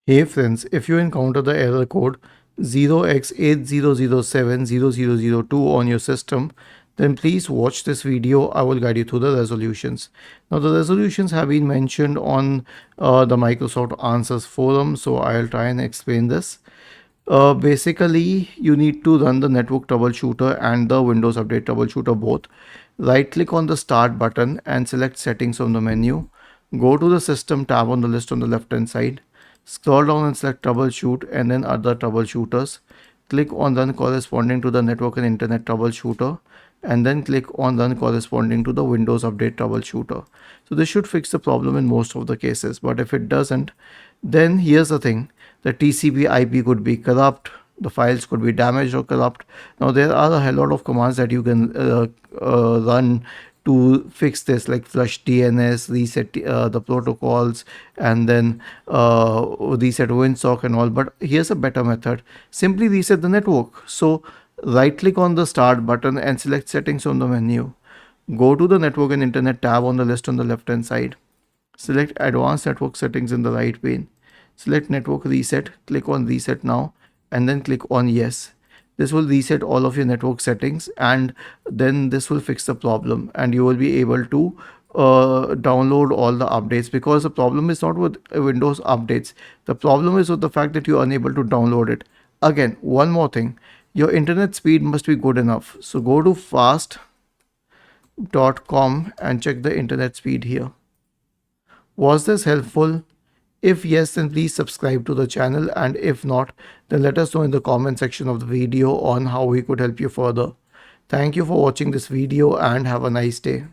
Hey friends, if you encounter the error code 0x80070002 on your system, then please watch this video. I will guide you through the resolutions. Now the resolutions have been mentioned on the Microsoft Answers forum, so I'll try and explain this. Basically, you need to run the network troubleshooter and the Windows Update troubleshooter both. Right click on the start button and select settings from the menu. Go to the system tab on the list on the left hand side. Scroll down and select troubleshoot and then other troubleshooters. Click on run corresponding to the network and internet troubleshooter and then click on run corresponding to the Windows Update troubleshooter. So this should fix the problem in most of the cases, but if it doesn't, then here's the thing: the TCP IP could be corrupt, the files could be damaged or corrupt. Now there are a hell lot of commands that you can run to fix this, like flush DNS, reset the protocols, and then reset WinSock and all. But here's a better method: simply reset the network. So right click on the start button and select settings on the menu. Go to the network and internet tab on the list on the left hand side. Select advanced network settings in the right pane. Select network reset, click on reset now, and then click on yes. This will reset all of your network settings, and then this will fix the problem and you will be able to download all the updates, because the problem is not with Windows updates. The problem is with the fact that you are unable to download it. Again, one more thing, your internet speed must be good enough. So go to fast.com and check the internet speed here. Was this helpful? If yes, then please subscribe to the channel, and if not, then let us know in the comment section of the video on how we could help you further. Thank you for watching this video and have a nice day.